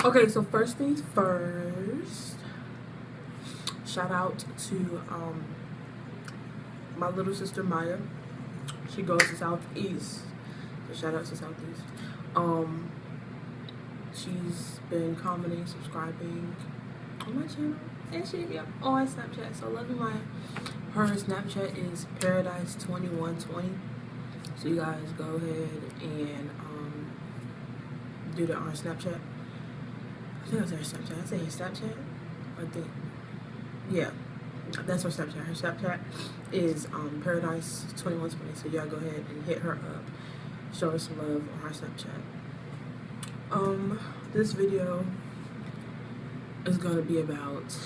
Okay, so first things first, shout out to my little sister Maya. She goes to Southeast. So shout out to Southeast. Um, she's been commenting, subscribing on my channel, and she hit me up on Snapchat. So love you, Maya. Her Snapchat is Paradise2120. So you guys go ahead and do that on her Snapchat. I think that's her Snapchat. I say her Snapchat. I think, yeah, that's her Snapchat. Her Snapchat is Paradise2120. So y'all go ahead and hit her up. Show her some love on her Snapchat. This video is gonna be about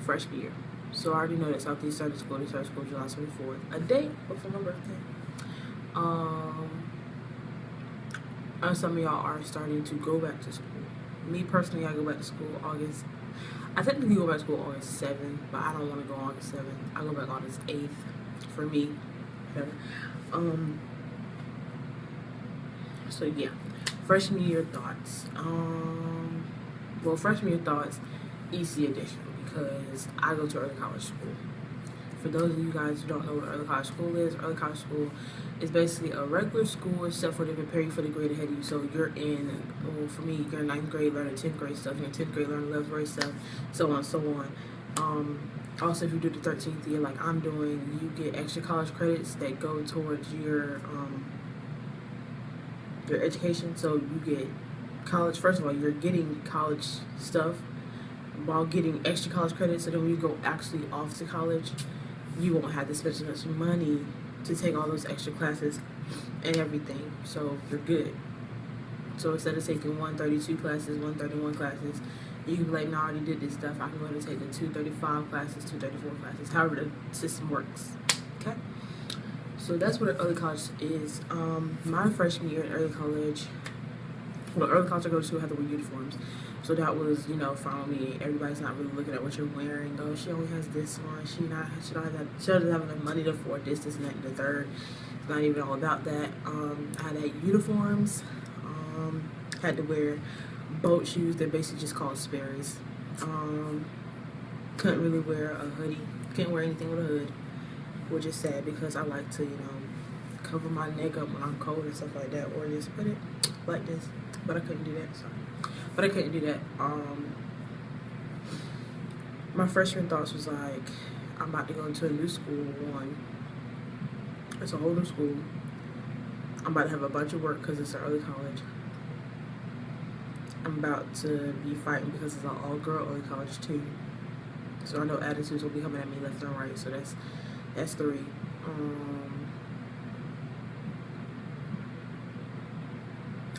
freshman year. So I already know that Southeast started school. They started school July 24th, a day before my birthday. And some of y'all are starting to go back to school. Me personally, I go back to school August. I technically go back to school August 7th, but I don't want to go August 7th. I go back August 8th for me. So yeah, freshman year thoughts. Well, freshman year thoughts, EC edition, because I go to early college school. For those of you guys who don't know what early college school is basically a regular school except for to prepare you for the grade ahead of you. So you're in, well, for me, you're in 9th grade learning 10th grade stuff, you're in 10th grade learning 11th grade stuff, so on and so on. Also, if you do the 13th year like I'm doing, you get extra college credits that go towards your education. So you get college, first of all, you're getting college stuff while getting extra college credits, so then when you go actually off to college, you won't have to spend so much money to take all those extra classes and everything. So you're good. So instead of taking 132 classes, 131 classes, you can be like, no, I already did this stuff. I can go ahead and take the 235 classes, 234 classes, however the system works. Okay? So that's what early college is. My freshman year in early college, well, early college I go to have to wear uniforms. So that was, you know, fine with me. Everybody's not really looking at what you're wearing. Oh, she only has this one. She doesn't have enough money to afford this, and that, and the third. It's not even all about that. I had uniforms. Had to wear boat shoes. They're basically just called Sperry's. Couldn't really wear a hoodie. Can't wear anything with a hood, which is sad because I like to, you know, cover my neck up when I'm cold and stuff like that, or just put it like this. But I couldn't do that. Sorry. But I couldn't do that. My freshman thoughts was like, I'm about to go into a new school. One, it's a whole new school. I'm about to have a bunch of work because it's an early college. I'm about to be fighting because it's an all-girl early college too. So I know attitudes will be coming at me left and right. So that's 3.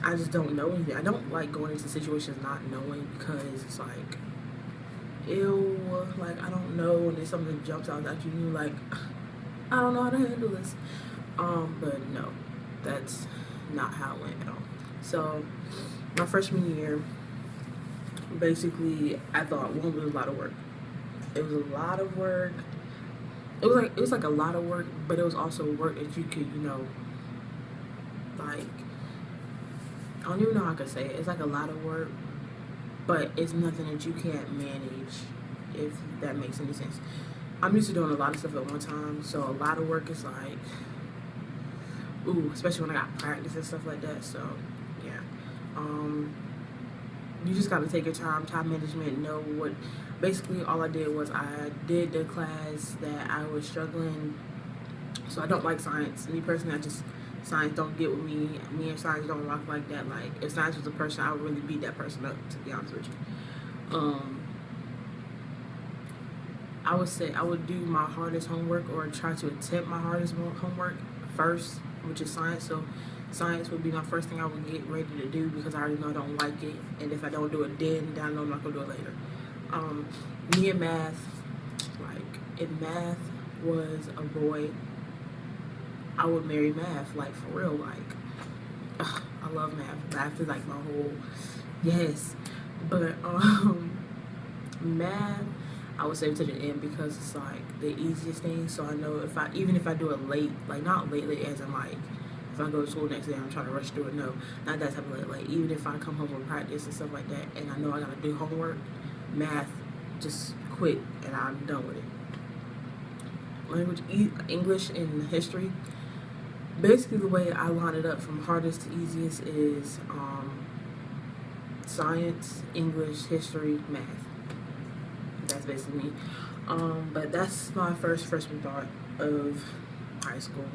I just don't know anything. I don't like going into situations not knowing because it's like, ew, like I don't know, and then something jumps out at you and you're like, I don't know how to handle this. But no, that's not how it went at all. So my freshman year, basically, I thought one was a lot of work. It was a lot of work. It was like a lot of work, but it was also work that you could, you know, like, I don't even know how I could say it. It's like a lot of work, but it's nothing that you can't manage, if that makes any sense. I'm used to doing a lot of stuff at one time, so a lot of work is like, ooh, especially when I got practice and stuff like that. So yeah, you just gotta take your time management, know what. Basically, all I did was I did the class that I was struggling. So I don't like science. Me personally, science don't get with me. Me and science don't rock like that. Like, if science was a person, I would really beat that person up, to be honest with you. I would say I would do my hardest homework, or try to attempt my hardest homework first, which is science. So science would be my first thing I would get ready to do because I already know I don't like it. And if I don't do it then I know I'm not going to do it later. Me and math, like, if math was a boy, I would marry math, like, for real. Like, I love math. Math is like my whole, yes. But math, I would save to the end because it's like the easiest thing. So I know even if I do it late, like not late as in like if I go to school next day, I'm trying to rush through it. No, not that type of like even if I come home from practice and stuff like that, and I know I gotta do homework, math, just quit and I'm done with it. Language, English and history. Basically, the way I line it up from hardest to easiest is science, English, history, math. That's basically me. But that's my freshman thought of high school.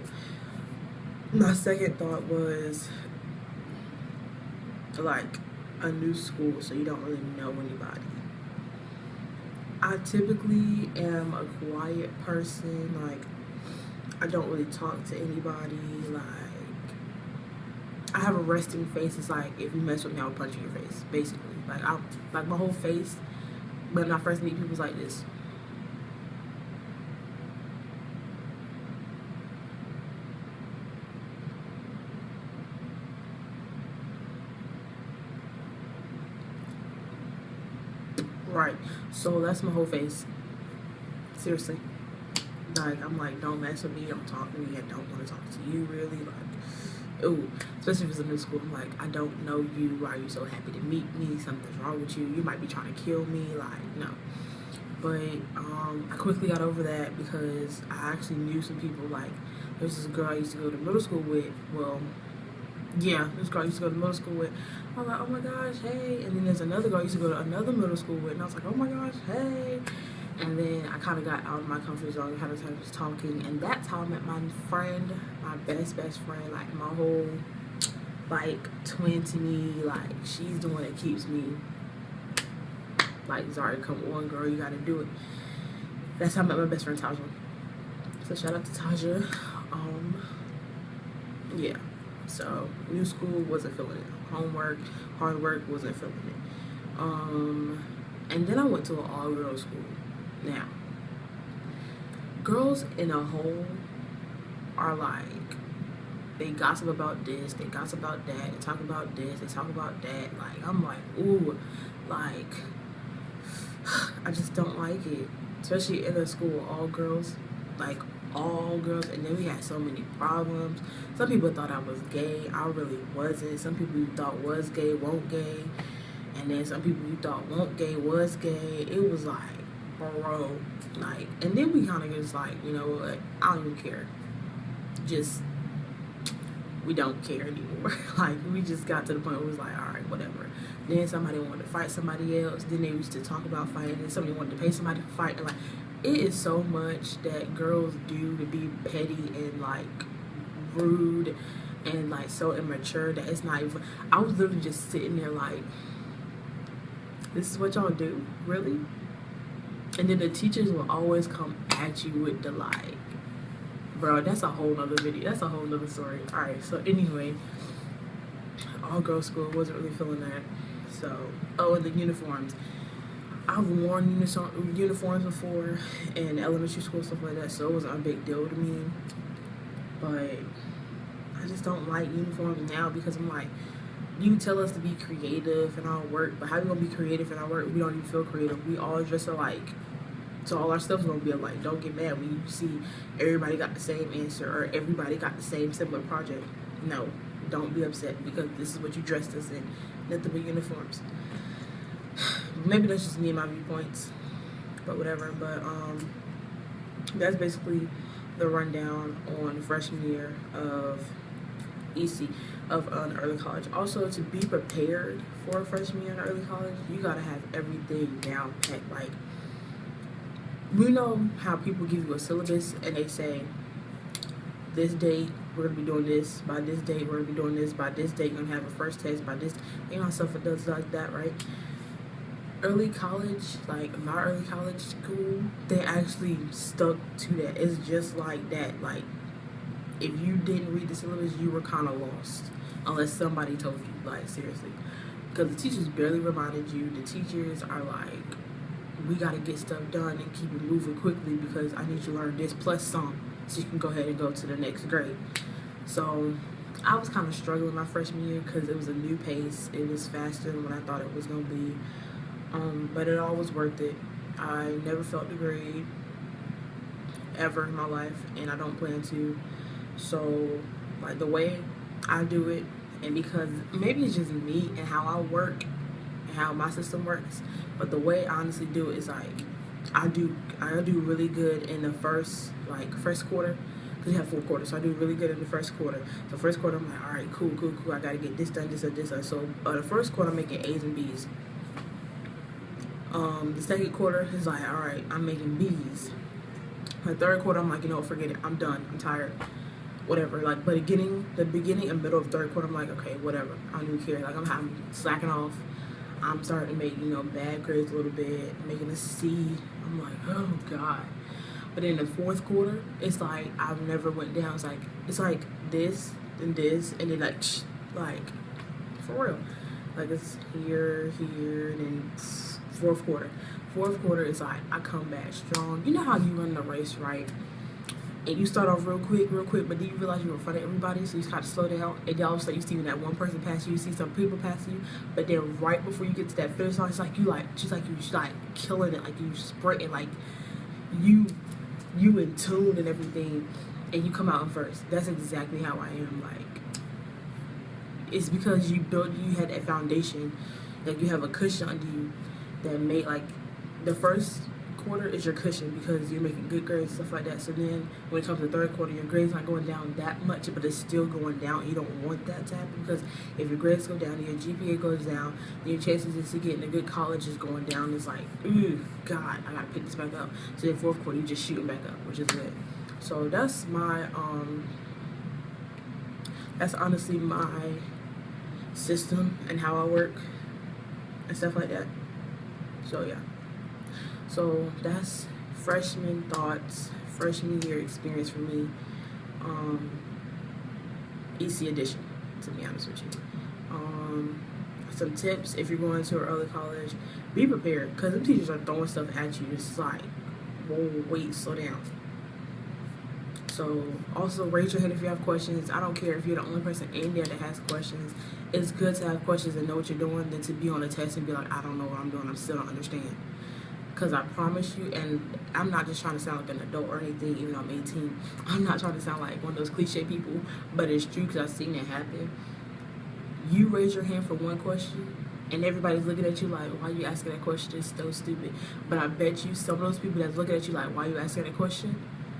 My second thought was like a new school, so you don't really know anybody. I typically am a quiet person. Like, I don't really talk to anybody. Like, I have a resting face. It's like if you mess with me, I'll punch you in your face. Basically, like my whole face. When I first meet people, it's like this. Right. So that's my whole face. Seriously. Like, I'm like, don't mess with me, don't talk to me, I don't want to talk to you, really. Like, ooh, especially if it's a new school, I'm like, I don't know you, why are you so happy to meet me, something's wrong with you, you might be trying to kill me, like, no. But, I quickly got over that because I actually knew some people. Like, there's this girl I used to go to middle school with, well, yeah, this girl I used to go to middle school with. I was like, oh my gosh, hey. And then there's another girl I used to go to another middle school with, and I was like, oh my gosh, hey. And then I kind of got out of my comfort zone and kind of started talking, and that's how I met my friend, my best friend, like my whole, like, twin to me. Like, she's the one that keeps me, like, Zari, come on, girl, you gotta do it. That's how I met my best friend, Taja. So shout out to Taja. Yeah. So new school, wasn't feeling it. Homework, hard work, wasn't feeling it. And then I went to an all-girls school. Now, girls in a whole are like, they gossip about this, they gossip about that, they talk about this, they talk about that. Like, I'm like, ooh, like, I just don't like it. Especially in a school, all girls, like, all girls. And then we had so many problems. Some people thought I was gay. I really wasn't. Some people who thought was gay, won't gay. And then some people who thought won't gay, was gay. It was like, bro, like, and then we kind of just like, you know what, I don't even care. Just, we don't care anymore. Like, we just got to the point where it was like, all right, whatever. Then somebody wanted to fight somebody else. Then they used to talk about fighting. And somebody wanted to pay somebody for fighting. Like, it is so much that girls do to be petty and like rude and like so immature that it's not even. I was literally just sitting there like, this is what y'all do, really? And then the teachers will always come at you with the like, bro, that's a whole nother video. That's a whole nother story. All right, so anyway, all girls school, wasn't really feeling that. So, oh, and the uniforms. I've worn uniforms before in elementary school, stuff like that, so it wasn't a big deal to me. But I just don't like uniforms now because I'm like, you tell us to be creative in our work, but how are we gonna be creative in our work? We don't even feel creative. We all dress alike. So all our stuff's gonna be alike. Don't get mad when you see everybody got the same answer or everybody got the same similar project. No, don't be upset because this is what you dressed us in. Nothing but uniforms. Maybe that's just me and my viewpoints, but whatever. But that's basically the rundown on freshman year of EC, of an early college. Also, to be prepared for a freshman year in early college, you gotta have everything down packed. Like, we know how people give you a syllabus and they say, this date we're gonna be doing this, by this date we're gonna be doing this, by this date you're gonna have a first test, by this, you know, stuff it does like that, right? Early college, like my early college school, they actually stuck to that. It's just like that. Like, if you didn't read the syllabus, you were kind of lost unless somebody told you, like, seriously, because the teachers barely reminded you. The teachers are like, we got to get stuff done and keep it moving quickly because I need you to learn this plus some so you can go ahead and go to the next grade. So I was kind of struggling my freshman year because it was a new pace. It was faster than what I thought it was going to be. But it all was worth it. I never felt the ever in my life, and I don't plan to. So like the way I do it, and because maybe it's just me and how I work and how my system works, but the way I honestly do it is like I do really good in the first quarter, because you have 4 quarters, so I do really good in the first quarter. So first quarter I'm like, all right, cool, I gotta get this done, this or this. So the first quarter I'm making A's and B's. The second quarter is like, all right, I'm making B's. The third quarter I'm like, you know, forget it, I'm done, I'm tired, whatever. Like, but the beginning and middle of third quarter I'm like, okay, whatever, I don't even care. Like I'm slacking off. I'm starting to make, you know, bad grades a little bit, making a C. I'm like, oh God. But in the fourth quarter, it's like I've never went down. It's like this and this, and then like for real. Like it's here, and then fourth quarter. Fourth quarter is like I come back strong. You know how you run the race, right? And you start off real quick, but then you realize you're in front of everybody, so you just have to slow down. And then all of a sudden you see when that one person pass you, you see some people pass you, but then right before you get to that finish line, it's like you killing it, like you sprinting, like you in tune and everything, and you come out in first. That's exactly how I am. Like, it's because you had that foundation, like you have a cushion under you that made, like, the first quarter is your cushion because you're making good grades, stuff like that. So then when it comes to the third quarter, your grades not going down that much, but it's still going down. You don't want that to happen, because if your grades go down and your GPA goes down, then your chances of getting a good college is going down. It's like, ooh, God, I gotta pick this back up. So then fourth quarter, you just shooting back up, which is good. So that's my that's honestly my system and how I work and stuff like that. So yeah. So that's freshman thoughts, freshman year experience for me. EC edition, to be honest with you. Some tips if you're going to an early college: be prepared, because the teachers are throwing stuff at you. It's like, whoa, wait, slow down. So also raise your hand if you have questions. I don't care if you're the only person in there that has questions. It's good to have questions and know what you're doing than to be on a test and be like, I don't know what I'm doing, I still don't understand. Because I promise you, and I'm not just trying to sound like an adult or anything, even though I'm 18. I'm not trying to sound like one of those cliche people, but it's true, because I've seen it happen. You raise your hand for one question, and everybody's looking at you like, why are you asking that question? It's so stupid. But I bet you some of those people that's looking at you like, why are you asking that question,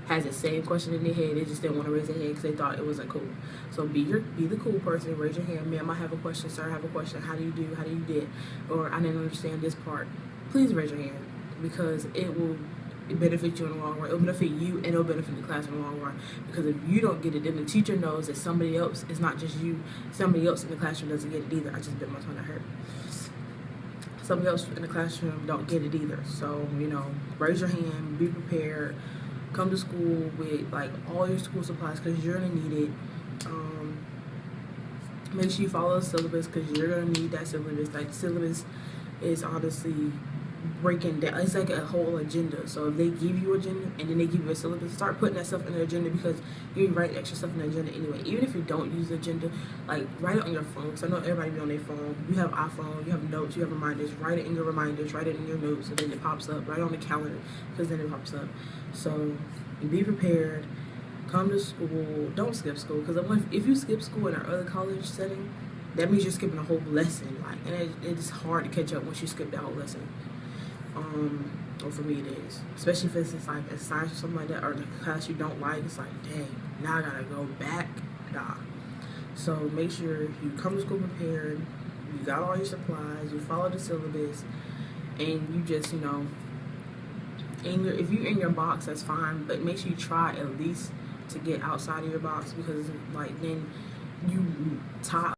has the same question in their head. They just didn't want to raise their hand because they thought it wasn't cool. So be the cool person. Raise your hand. Ma'am, I have a question. Sir, I have a question. How do you do? How do you did? Or I didn't understand this part. Please raise your hand, because it will benefit you in the long run. It will benefit you, and it will benefit the class in the long run. Because if you don't get it, then the teacher knows that somebody else, it's not just you, somebody else in the classroom doesn't get it either. I just bit my tongue, that hurt. Somebody else in the classroom don't get it either. So, you know, raise your hand, be prepared, come to school with like all your school supplies, because you're gonna need it. Make sure you follow the syllabus, because you're gonna need that syllabus. Like, the syllabus is honestly breaking down. It's like a whole agenda. So if they give you an agenda and then they give you a syllabus, start putting that stuff in the agenda, because you write extra stuff in the agenda anyway. Even if you don't use the agenda, like, write it on your phone. So I know everybody be on their phone. You have iPhone, you have notes, you have reminders. Write it in your reminders, write it in your notes, and then it pops up. Write it on the calendar, because then it pops up. So be prepared. Come to school. Don't skip school, because if you skip school in an early college setting, that means you're skipping a whole lesson. Like, and it's hard to catch up once you skip that whole lesson. Or for me it is, especially if it's like a science or something like that, or the class you don't like. It's like, dang, now I gotta go back. Nah. So make sure you come to school prepared, you got all your supplies, you follow the syllabus, and you just, you know, if you're in your box, that's fine, but make sure you try at least to get outside of your box, because like then you tie